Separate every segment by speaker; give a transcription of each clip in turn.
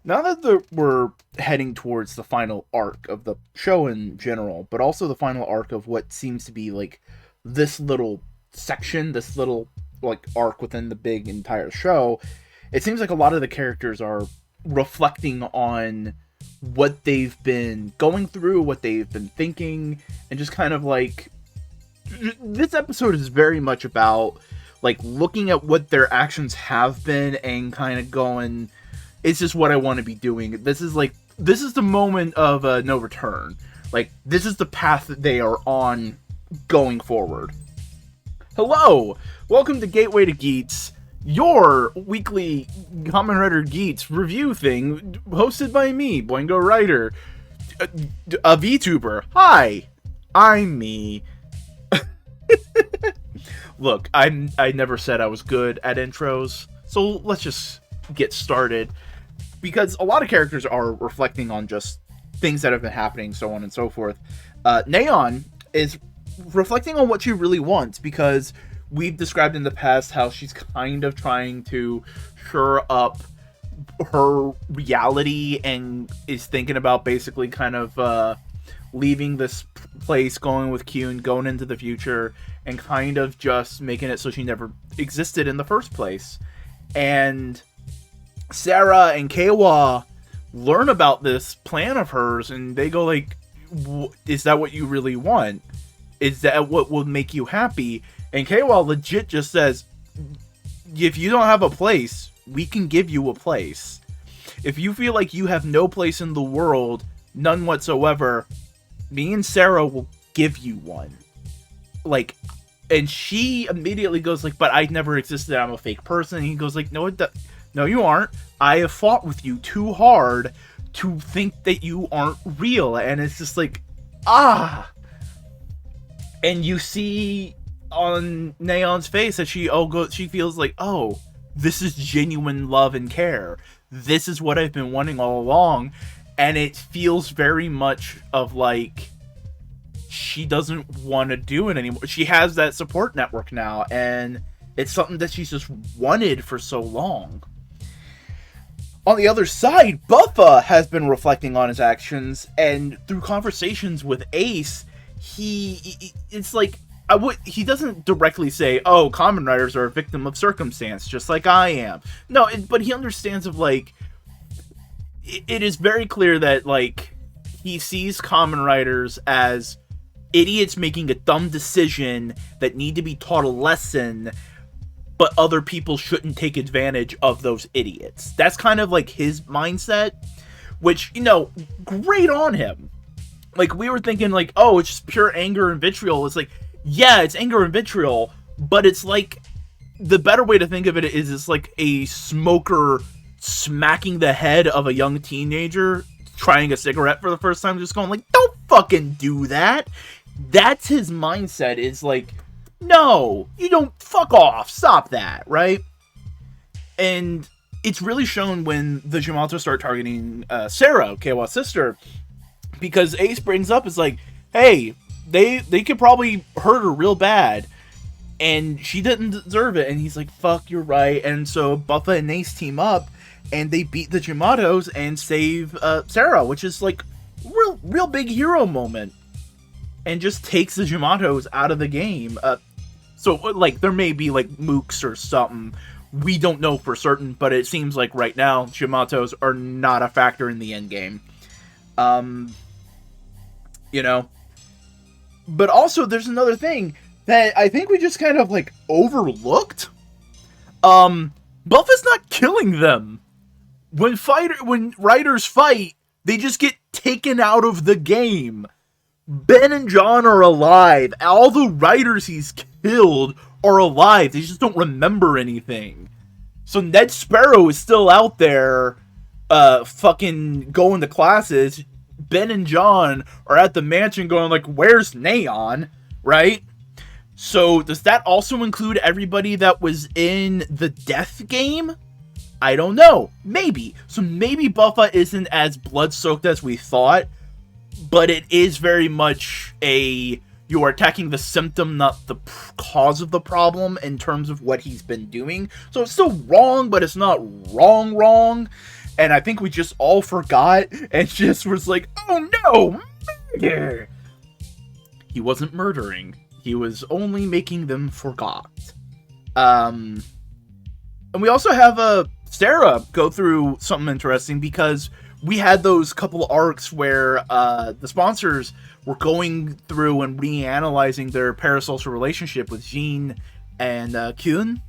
Speaker 1: Now that we're heading towards the final arc of the show in general, but also the final arc of what seems to be like this little section, this little like arc within the big entire show, it seems like a lot of the characters are reflecting on what they've been going through, what they've been thinking, and just kind of like this episode is very much about like looking at what their actions have been and kind of going, it's just what I want to be doing. This is the moment of no return. Like, this is the path that they are on going forward. Hello! Welcome to Gateway to Geats, your weekly Kamen Rider Geats review thing, hosted by me, Boingo Rider, a VTuber. Hi! I'm me. Look, I never said I was good at intros, so let's just get started. Because a lot of characters are reflecting on just things that have been happening, so on and so forth. Neon is reflecting on what she really wants, because we've described in the past how she's kind of trying to shore up her reality and is thinking about basically kind of leaving this place, going with Kyun, going into the future, and kind of just making it so she never existed in the first place. And Sarah and Keiwa learn about this plan of hers, and they go like, is that what you really want? Is that what will make you happy? And Keiwa legit just says, if you don't have a place, we can give you a place. If you feel like you have no place in the world, none whatsoever, me and Sarah will give you one. Like, and she immediately goes like, but I never existed, I'm a fake person. And he goes like, no, you aren't. I have fought with you too hard to think that you aren't real. And it's just like, ah. And you see on Neon's face that she feels like, oh, this is genuine love and care. This is what I've been wanting all along. And it feels very much of like she doesn't want to do it anymore. She has that support network now, and it's something that she's just wanted for so long. On the other side, Buffa has been reflecting on his actions, and through conversations with Ace, it's like, he doesn't directly say, oh, Kamen Riders are a victim of circumstance, just like I am. No, but he understands of, like, it is very clear that, like, he sees Kamen Riders as idiots making a dumb decision that need to be taught a lesson, but other people shouldn't take advantage of those idiots. That's kind of like his mindset, which, you know, great on him. Like, we were thinking like, oh, it's just pure anger and vitriol. It's like, yeah, it's anger and vitriol, but it's like, the better way to think of it is it's like a smoker smacking the head of a young teenager trying a cigarette for the first time, just going like, don't fucking do that. That's his mindset, is like, no, you don't, fuck off, stop that, right? And it's really shown when the Yamato start targeting Sarah, Keiwa's sister, because Ace brings up, is like, hey, they could probably hurt her real bad, and she didn't deserve it, and he's like, fuck, you're right. And so Buffa and Ace team up, and they beat the Yamatos and save Sarah, which is like real big hero moment, and just takes the Yamatos out of the game. So, like, there may be, like, mooks or something. We don't know for certain, but it seems like right now, Yamatos are not a factor in the endgame. You know? But also, there's another thing that I think we just kind of, like, overlooked. Buffa's not killing them. When riders fight, they just get taken out of the game. Ben and John are alive. All the riders he's killed are alive. They just don't remember anything. So Ned Sparrow is still out there, fucking going to classes. Ben and John are at the mansion going like, where's Neon? Right? So does that also include everybody that was in the death game? I don't know. Maybe. So maybe Buffa isn't as blood-soaked as we thought. But it is very much you are attacking the symptom, not the cause of the problem in terms of what he's been doing. So it's still wrong, but it's not wrong. and I think we just all forgot and just was like, oh no, murder! He wasn't murdering. He was only making them forgot. And we also have Sarah go through something interesting, because we had those couple arcs where the sponsors were going through and reanalyzing their parasocial relationship with Jean and Kyun.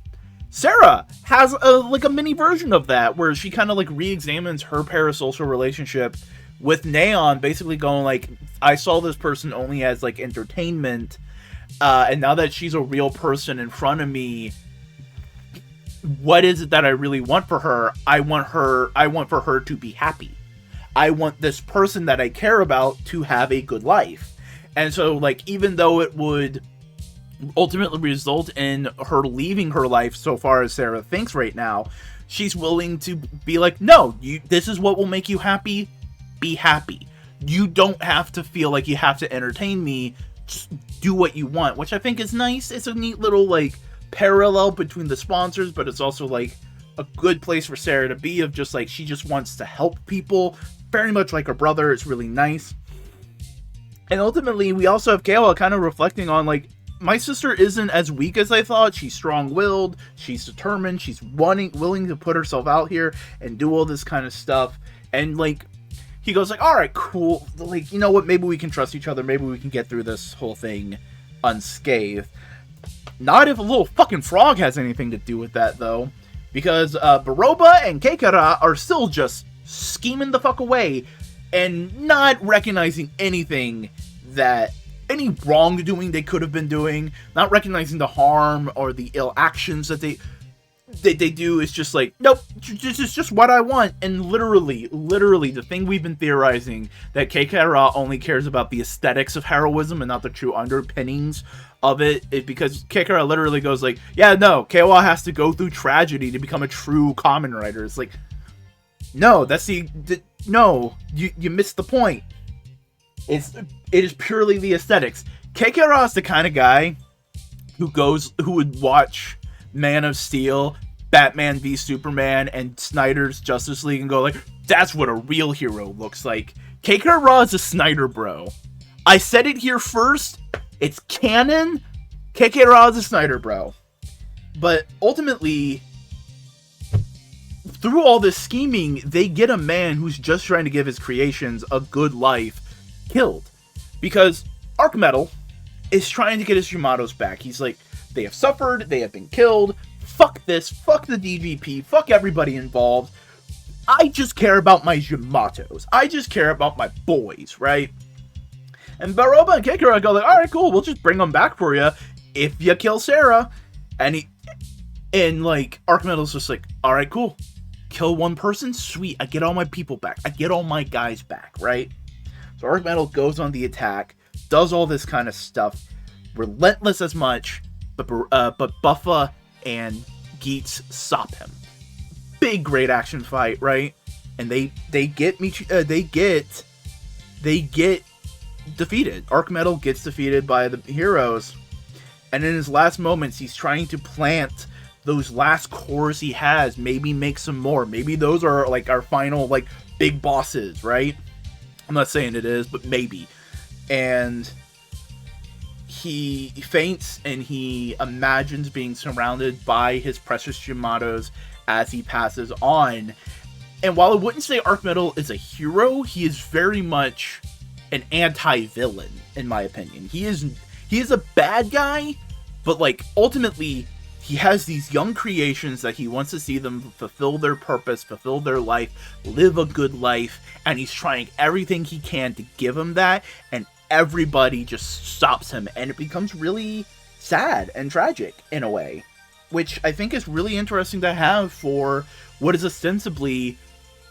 Speaker 1: Sarah has a mini version of that, where she kind of like re-examines her parasocial relationship with Neon, basically going like, I saw this person only as like entertainment, and now that she's a real person in front of me, what is it that I really want for her? I want for her to be happy. I want this person that I care about to have a good life. And so, like, even though it would ultimately result in her leaving her life, so far as Sarah thinks right now, she's willing to be like, no, this is what will make you happy. Be happy. You don't have to feel like you have to entertain me. Just do what you want, which I think is nice. It's a neat little, like, parallel between the sponsors, but it's also, like, a good place for Sarah to be, of just, like, she just wants to help people. Very much like her brother. It's really nice. And ultimately, we also have Kayla kind of reflecting on, like, my sister isn't as weak as I thought. She's strong-willed. She's determined. She's willing to put herself out here and do all this kind of stuff. And, like, he goes, like, all right, cool. Like, you know what? Maybe we can trust each other. Maybe we can get through this whole thing unscathed. Not if a little fucking frog has anything to do with that, though. Because Baroba and Keikara are still just scheming the fuck away and not recognizing anything any wrongdoing they could have been doing, not recognizing the harm or the ill actions that they do. Is just like, nope, this is just what I want. And literally the thing we've been theorizing, that Keikara only cares about the aesthetics of heroism and not the true underpinnings of it, is because Keikara literally goes like, yeah, no, Keiwa has to go through tragedy to become a true Kamen Rider. It's like, no, that's no, you missed the point. It is purely the aesthetics. Keikara is the kind of guy who would watch Man of Steel, Batman v Superman, and Snyder's Justice League and go like, that's what a real hero looks like. Keikara is a Snyder bro. I said it here first. It's canon. Keikara is a Snyder bro. But ultimately, through all this scheming, they get a man who's just trying to give his creations a good life killed. Because Arc Metal is trying to get his Yamatos back. He's like, they have suffered, they have been killed, fuck this, fuck the DGP, fuck everybody involved. I just care about my Yamatos. I just care about my boys, right? And Baroba and Keikara go like, alright, cool, we'll just bring them back for you if you kill Sarah. And like, Arc Metal's just like, alright, cool. Kill one person? Sweet, I get all my people back. I get all my guys back, right? So Arc Metal goes on the attack, does all this kind of stuff, relentless as much, but Buffa and Geats stop him. Big, great action fight, right? And they get defeated. Arc Metal gets defeated by the heroes, and in his last moments, he's trying to plant those last cores he has. Maybe make some more. Maybe those are like our final like big bosses, right? I'm not saying it is, but maybe. And he faints and he imagines being surrounded by his precious Yamatos as he passes on. And while I wouldn't say Arc Metal is a hero, he is very much an anti-villain, in my opinion. He is a bad guy, but like ultimately he has these young creations that he wants to see them fulfill their purpose, fulfill their life, live a good life, and he's trying everything he can to give them that, and everybody just stops him, and it becomes really sad and tragic in a way, which I think is really interesting to have for what is ostensibly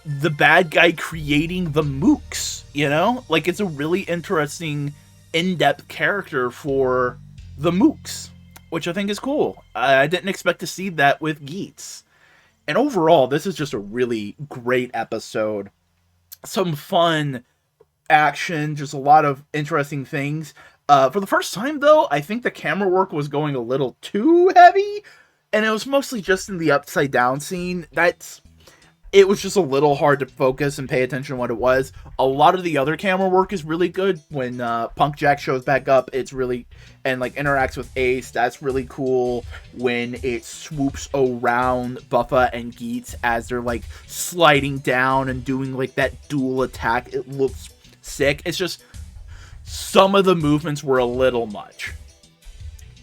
Speaker 1: the bad guy creating the mooks, you know? Like, it's a really interesting, in-depth character for the mooks, which I think is cool. I didn't expect to see that with Geats. And overall, this is just a really great episode. Some fun action, just a lot of interesting things. For the first time, though, I think the camera work was going a little too heavy, and it was mostly just in the upside down scene. it was just a little hard to focus and pay attention to what it was. A lot of the other camera work is really good. When Punk Jack shows back up, it's really, and like interacts with Ace, that's really cool. When it swoops around Buffa and Geats as they're like sliding down and doing like that dual attack, it looks sick. It's just some of the movements were a little much.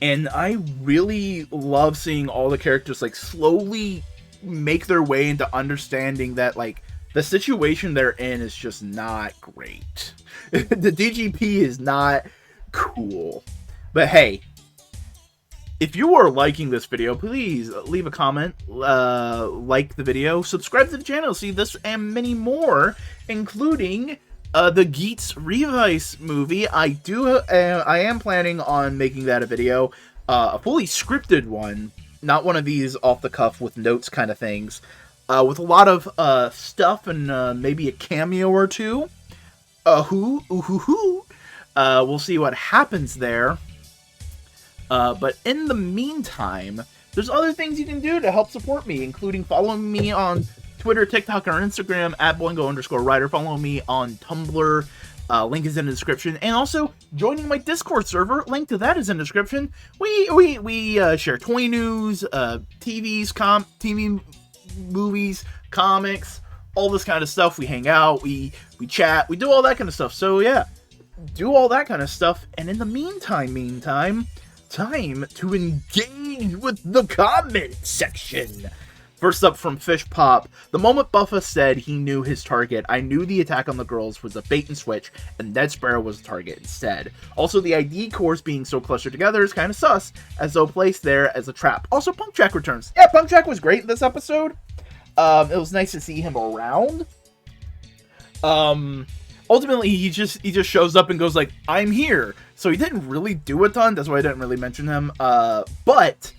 Speaker 1: And I really love seeing all the characters like slowly make their way into understanding that like the situation they're in is just not great. The DGP is not cool. But hey, if you are liking this video, please leave a comment, like the video, subscribe to the channel, see this and many more, including the Geats Revice movie. I am planning on making that a video, a fully scripted one. Not one of these off-the-cuff with notes kind of things. With a lot of stuff and maybe a cameo or two. We'll see what happens there. But in the meantime, there's other things you can do to help support me, including following me on Twitter, TikTok, or Instagram at Boingo_Rider. Follow me on Tumblr. Link is in the description, and also joining my Discord server. Link to that is in the description. We share toy news, TV, movies, comics, all this kind of stuff. We hang out, we chat, we do all that kind of stuff. So yeah, do all that kind of stuff. And in the meantime, time to engage with the comment section. First up from Fish Pop, the moment Buffa said he knew his target, I knew the attack on the girls was a bait and switch, and Ned Sparrow was the target instead. Also, the ID cores being so clustered together is kind of sus, as though placed there as a trap. Also, Punk Jack returns. Yeah, Punk Jack was great in this episode. It was nice to see him around. Ultimately, he just shows up and goes like, I'm here. So he didn't really do a ton, that's why I didn't really mention him. But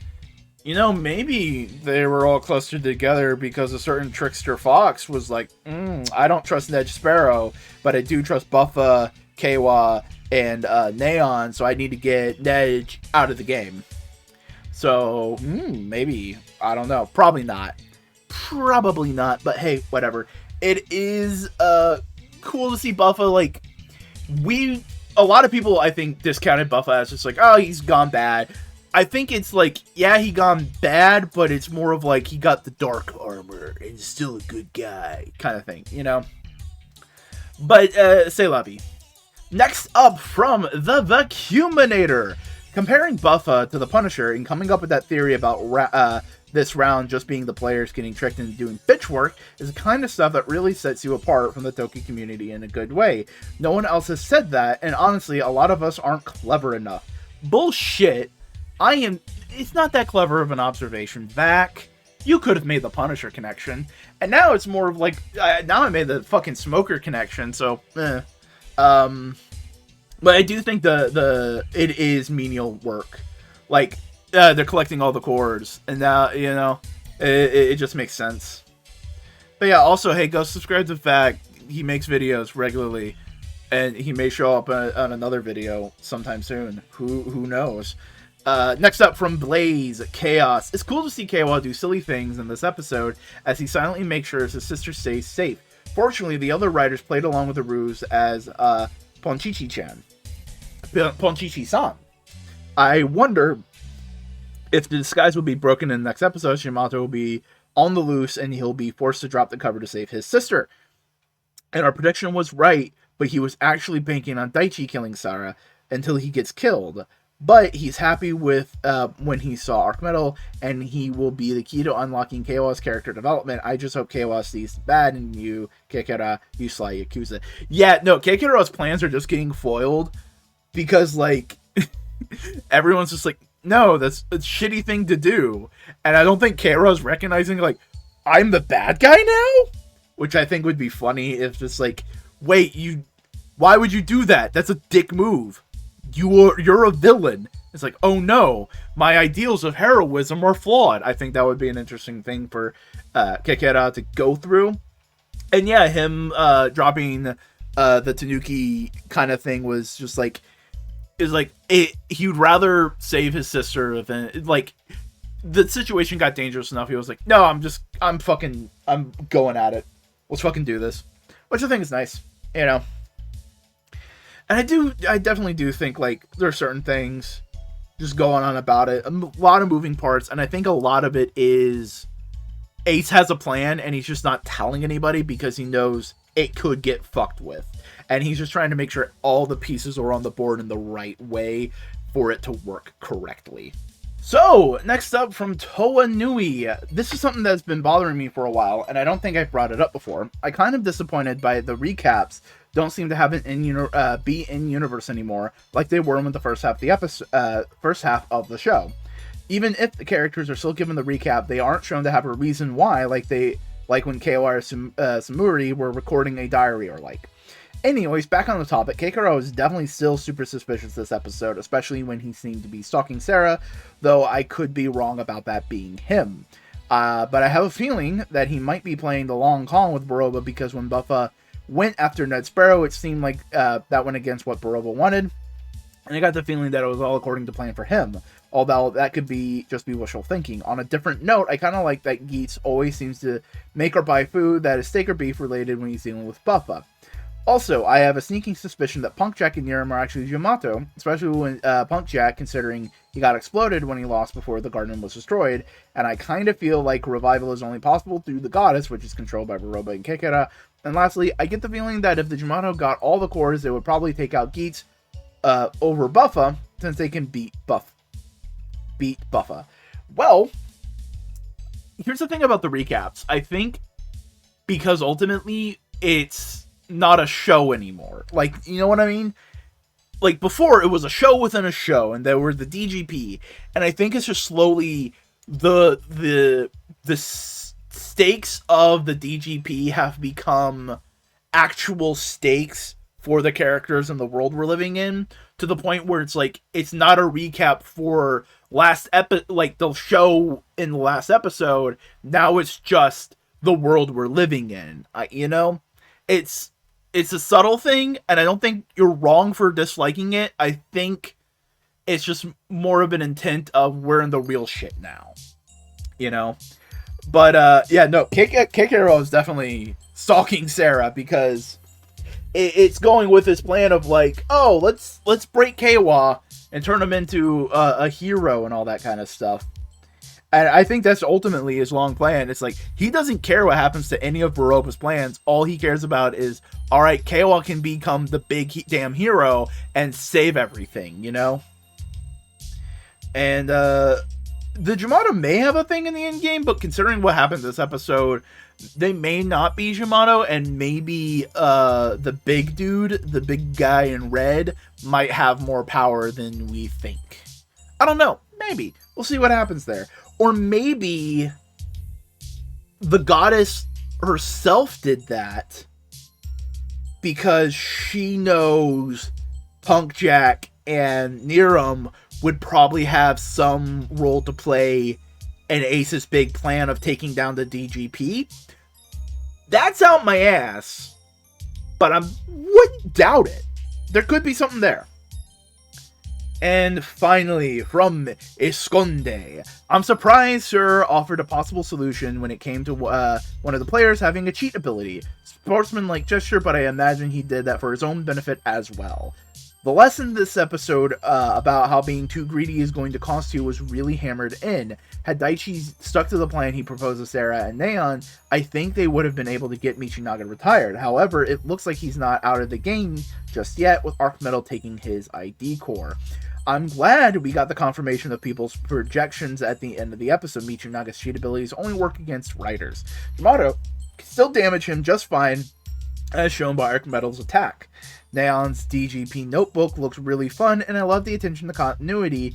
Speaker 1: you know, maybe they were all clustered together because a certain trickster fox was like, I don't trust Ned Sparrow, but I do trust Buffa, Kawa, and Neon, so I need to get Ned out of the game. So, maybe. I don't know. Probably not. Probably not, but hey, whatever. It is cool to see Buffa, like, a lot of people, I think, discounted Buffa as just like, oh, he's gone bad. I think it's like, yeah, he gone bad, but it's more of like he got the dark armor and still a good guy kind of thing, you know? But, c'est la vie. Next up from the Vacuuminator. Comparing Buffa to the Punisher and coming up with that theory about this round just being the players getting tricked into doing bitch work is the kind of stuff that really sets you apart from the Toku community in a good way. No one else has said that, and honestly, a lot of us aren't clever enough. Bullshit. It's not that clever of an observation. Vac, you could have made the Punisher connection. And now it's more of like, now I made the fucking Smoker connection, so, But I do think it is menial work. Like, they're collecting all the cores, and now, you know, it just makes sense. But yeah, also, hey, go subscribe to Vac. He makes videos regularly, and he may show up on another video sometime soon. Who knows? Next up from Blaze, Chaos. It's cool to see Kawa do silly things in this episode as he silently makes sure his sister stays safe. Fortunately, the other writers played along with the ruse as Ponchichi-chan. Ponchichi-san. I wonder if the disguise will be broken in the next episode. Shimato will be on the loose and he'll be forced to drop the cover to save his sister. And our prediction was right, but he was actually banking on Daichi killing Sarah until he gets killed. But he's happy with when he saw Arc Metal, and he will be the key to unlocking Kawa's character development. I just hope Kawa sees bad in you, Kekera, you sly Yakuza. Yeah, no, Kekera's plans are just getting foiled because, like, everyone's just like, no, that's a shitty thing to do. And I don't think Kekera's recognizing, like, I'm the bad guy now? Which I think would be funny if it's like, wait, why would you do that? That's a dick move. You're a villain. It's like, oh no, my ideals of heroism are flawed. I think that would be an interesting thing for Kekera to go through. And yeah, him dropping the Tanuki kind of thing was just like, he'd rather save his sister than, like, the situation got dangerous enough. He was like, no, I'm I'm going at it. Let's fucking do this. Which I think is nice, you know. And I definitely do think, like, there are certain things just going on about it. A lot of moving parts, and I think a lot of it is Ace has a plan, and he's just not telling anybody because he knows it could get fucked with. And he's just trying to make sure all the pieces are on the board in the right way for it to work correctly. So, next up from Toa Nui. This is something that's been bothering me for a while, and I don't think I've brought it up before. I'm kind of disappointed by the recaps don't seem to have it be in universe anymore, like they were in the first half of the first half of the show. Even if the characters are still given the recap, they aren't shown to have a reason why, like when KOR or Samuri were recording a diary or like. Anyways, back on the topic, Keikaro is definitely still super suspicious this episode, especially when he seemed to be stalking Sarah, though I could be wrong about that being him. But I have a feeling that he might be playing the long con with Baroba, because when Buffa went after Ned Sparrow, it seemed like that went against what Baroba wanted, and I got the feeling that it was all according to plan for him, although that could just be wishful thinking. On a different note, I kind of like that Geats always seems to make or buy food that is steak or beef related when he's dealing with Buffa. Also, I have a sneaking suspicion that Punk Jack and Niram are actually Yamato, especially when Punk Jack, considering he got exploded when he lost before the garden was destroyed, and I kind of feel like revival is only possible through the goddess, which is controlled by Baroba and Kekera. And lastly, I get the feeling that if the Yamato got all the cores, they would probably take out Geats over Buffa, since they can beat Buffa. Well, here's the thing about the recaps. I think because ultimately it's not a show anymore. Like, you know what I mean? Like, before, it was a show within a show, and there were the DGP, and I think it's just slowly the stakes of the DGP have become actual stakes for the characters and the world we're living in, to the point where it's like, it's not a recap for like the show in the last episode. Now it's just the world we're living in. You know? It's a subtle thing, and I don't think you're wrong for disliking it. I think it's just more of an intent of we're in the real shit now. You know? But, yeah, no, Keikaro is definitely stalking Sarah, because it's going with this plan of like, oh, let's break Keiwa and turn him into a hero and all that kind of stuff. And I think that's ultimately his long plan. It's like, he doesn't care what happens to any of Baroba's plans. All he cares about is, all right, Keiwa can become the big damn hero and save everything, you know? And the Yamato may have a thing in the end game, but considering what happened this episode, they may not be Yamato, and maybe the big dude, the big guy in red, might have more power than we think. I don't know. Maybe. We'll see what happens there. Or maybe the goddess herself did that because she knows Punk Jack and Niram would probably have some role to play in Ace's big plan of taking down the DGP. That's out my ass, but I wouldn't doubt it. There could be something there. And finally, from Esconde, I'm surprised Sir offered a possible solution when it came to one of the players having a cheat ability. Sportsman-like gesture, but I imagine he did that for his own benefit as well. The lesson this episode about how being too greedy is going to cost you was really hammered in. Had Daichi stuck to the plan he proposed to Sarah and Neon, I think they would have been able to get Michinaga retired. However, it looks like he's not out of the game just yet, with Arc Metal taking his ID core. I'm glad we got the confirmation of people's projections at the end of the episode. Michinaga's cheat abilities only work against riders. Yamato can still damage him just fine, as shown by Arc Metal's attack. Neon's DGP notebook looks really fun, and I love the attention to continuity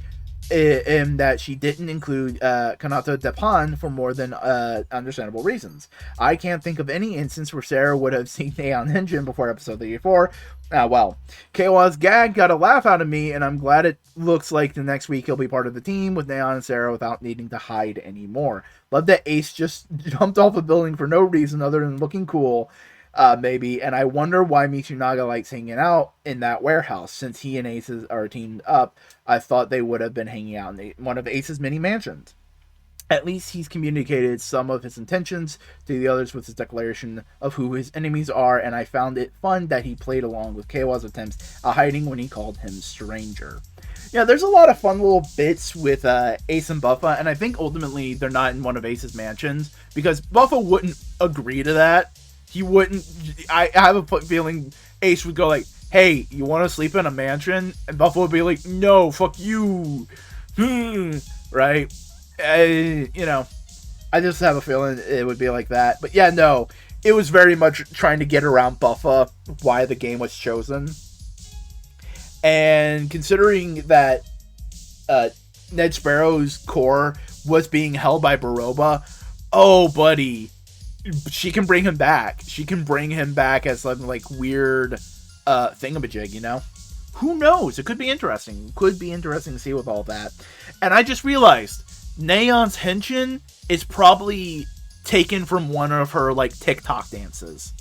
Speaker 1: in that she didn't include Kanato Depan for more than understandable reasons. I can't think of any instance where Sarah would have seen Neon Engine before episode 34. Well, Keiwa's gag got a laugh out of me, and I'm glad it looks like the next week he'll be part of the team with Neon and Sarah without needing to hide anymore. Love that Ace just jumped off a building for no reason other than looking cool. Maybe, and I wonder why Michinaga likes hanging out in that warehouse. Since he and Ace are teamed up, I thought they would have been hanging out in one of Ace's many mansions. At least he's communicated some of his intentions to the others with his declaration of who his enemies are, and I found it fun that he played along with Keiwa's attempts at hiding when he called him stranger. Yeah, there's a lot of fun little bits with Ace and Buffa, and I think ultimately they're not in one of Ace's mansions, because Buffa wouldn't agree to that. He wouldn't. I have a feeling Ace would go like, hey, you want to sleep in a mansion? And Buffa would be like, no, fuck you. Right? You know, I just have a feeling it would be like that. But yeah, no, it was very much trying to get around Buffa why the game was chosen. And considering that Ned Sparrow's core was being held by Baroba, oh, buddy, she can bring him back. She can bring him back as some, like, weird thingamajig, you know? Who knows? It could be interesting. Could be interesting to see with all that. And I just realized Neon's Henshin is probably taken from one of her, like, TikTok dances.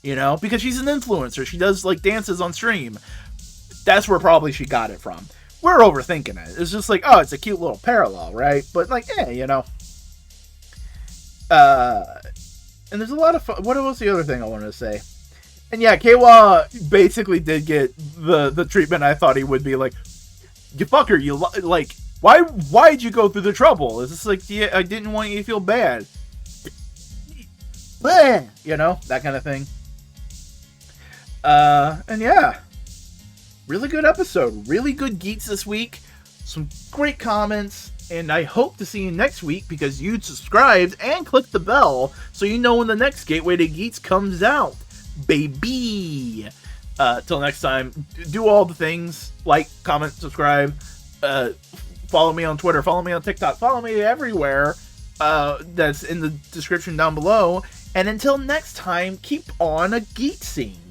Speaker 1: You know? Because she's an influencer. She does, like, dances on stream. That's where probably she got it from. We're overthinking it. It's just like, oh, it's a cute little parallel, right? But, like, you know. And there's a lot of fun. What was the other thing I wanted to say? And yeah, Keiwa basically did get the treatment I thought he would be. Like, you fucker, you like, why'd you go through the trouble? It's just like, yeah, I didn't want you to feel bad. You know, that kind of thing. And yeah, really good episode. Really good Geats this week. Some great comments. And I hope to see you next week because you subscribed and clicked the bell so you know when the next Gateway to Geats comes out. Baby! Till next time, do all the things. Like, comment, subscribe. Follow me on Twitter. Follow me on TikTok. Follow me everywhere. That's in the description down below. And until next time, keep on a geek scene.